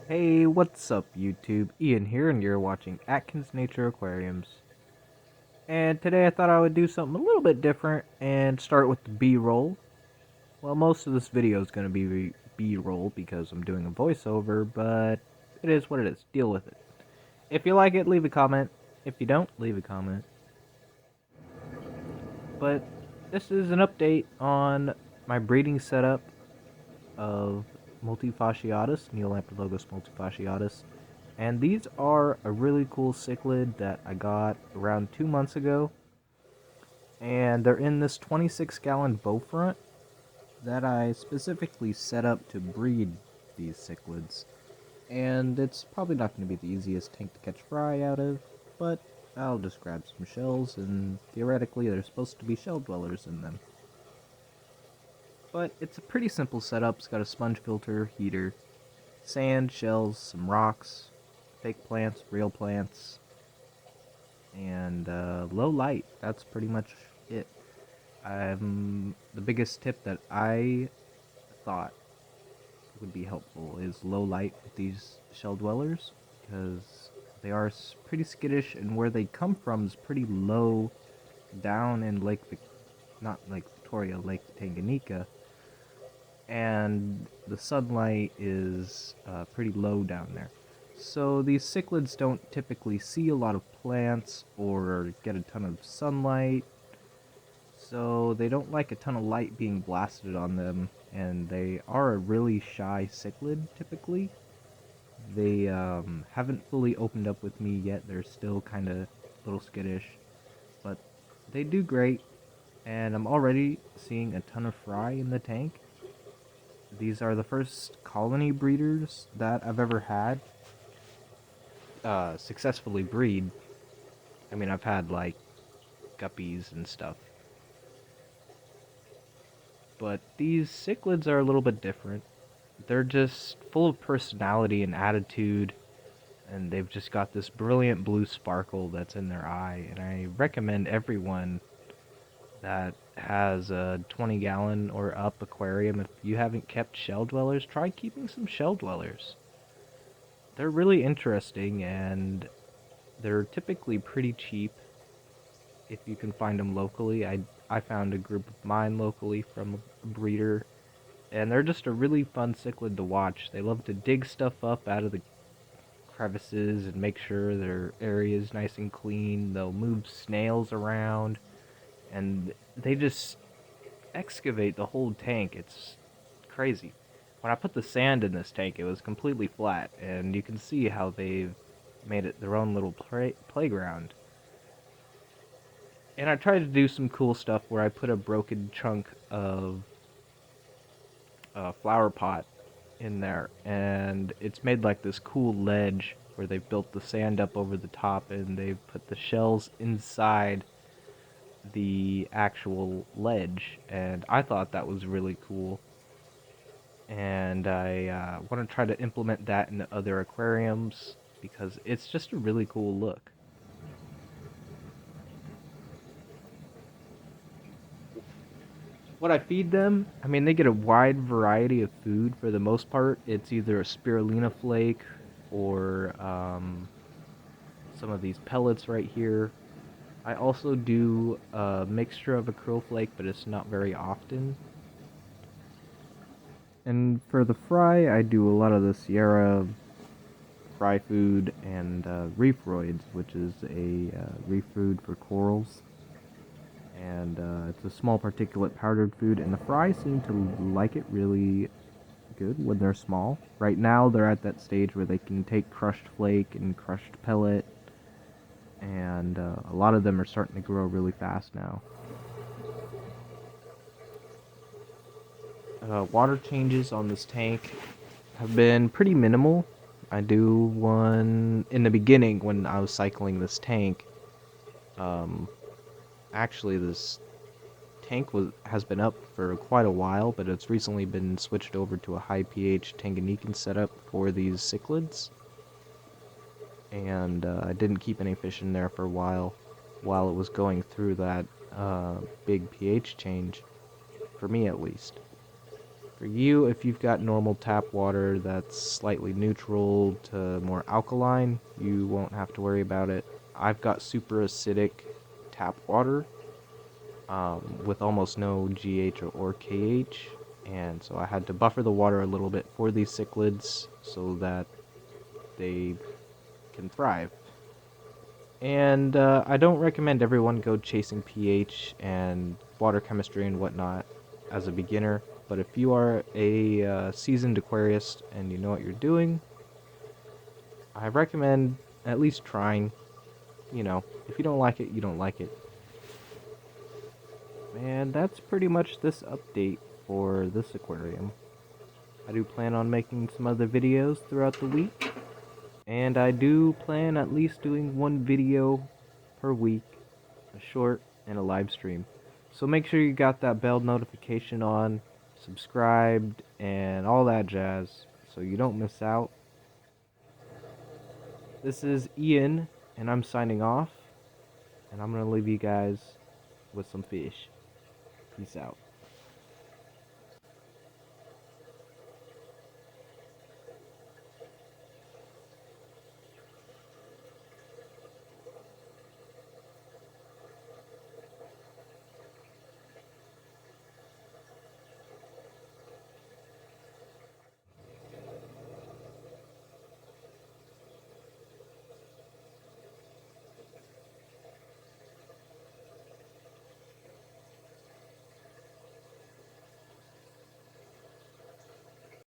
Hey, what's up, YouTube? Ian here, and you're watching Atkins Nature Aquariums. And today I thought I would do something a little bit different and start with the B-roll. Well, most of this video is going to be B-roll because I'm doing a voiceover, but it is what it is. Deal with it. If you like it, leave a comment. If you don't, leave a comment. But this is an update on my breeding setup of Multifasciatus, Neolampologos multifasciatus. And these are a really cool cichlid that I got around 2 months ago. And they're in this 26-gallon bow front that I specifically set up to breed these cichlids. And it's probably not going to be the easiest tank to catch fry out of, but I'll just grab some shells, and theoretically there's supposed to be shell dwellers in them. But it's a pretty simple setup. It's got a sponge filter, heater, sand, shells, some rocks, fake plants, real plants, and low light. That's pretty much it. The biggest tip that I thought would be helpful is low light with these shell dwellers, because they are pretty skittish, and where they come from is pretty low down in not Lake Victoria, Lake Tanganyika, and the sunlight is pretty low down there. So these cichlids don't typically see a lot of plants or get a ton of sunlight, so they don't like a ton of light being blasted on them, and they are a really shy cichlid typically. They haven't fully opened up with me yet. They're still kind of a little skittish, but they do great, and I'm already seeing a ton of fry in the tank. These are the first colony breeders that I've ever had successfully breed. I mean, I've had like guppies and stuff, but these cichlids are a little bit different. They're just full of personality and attitude, and they've just got this brilliant blue sparkle that's in their eye. And I recommend everyone that has a 20-gallon or up aquarium, if you haven't kept shell dwellers, try keeping some shell dwellers. They're really interesting, and they're typically pretty cheap if you can find them locally. I found a group of mine locally from a breeder, and they're just a really fun cichlid to watch. They love to dig stuff up out of the crevices and make sure their area is nice and clean. They'll move snails around, and they just excavate the whole tank. It's crazy. When I put the sand in this tank, it was completely flat, and you can see how they've made it their own little playground. And I tried to do some cool stuff where I put a broken chunk of a flower pot in there, and it's made like this cool ledge where they've built the sand up over the top, and they've put the shells inside the actual ledge, and I thought that was really cool. And I want to try to implement that in other aquariums because it's just a really cool look. What I feed them, I mean, they get a wide variety of food for the most part. It's either a spirulina flake or some of these pellets right here. I also do a mixture of acryl flake, but it's not very often. And for the fry, I do a lot of the Sierra fry food and reefroids, which is a reef food for corals. And it's a small particulate powdered food, and the fry seem to like it really good when they're small. Right now, they're at that stage where they can take crushed flake and crushed pellet, and a lot of them are starting to grow really fast now. Water changes on this tank have been pretty minimal. I do one in the beginning when I was cycling this tank. Um, Actually, this tank has been up for quite a while, but it's recently been switched over to a high pH Tanganyikan setup for these cichlids. And I didn't keep any fish in there for a while it was going through that big pH change, for me at least. For you, if you've got normal tap water that's slightly neutral to more alkaline, you won't have to worry about it. I've got super acidic tap water with almost no GH or KH, and so I had to buffer the water a little bit for these cichlids so that they can thrive. And I don't recommend everyone go chasing pH and water chemistry and whatnot as a beginner, but if you are a seasoned aquarist and you know what you're doing, I recommend at least trying. You know, if you don't like it, you don't like it. And that's pretty much this update for this aquarium. I do plan on making some other videos throughout the week, and I do plan at least doing one video per week, a short and a live stream. So make sure you got that bell notification on, subscribed, and all that jazz so you don't miss out. This is Ian, and I'm signing off, and I'm going to leave you guys with some fish. Peace out.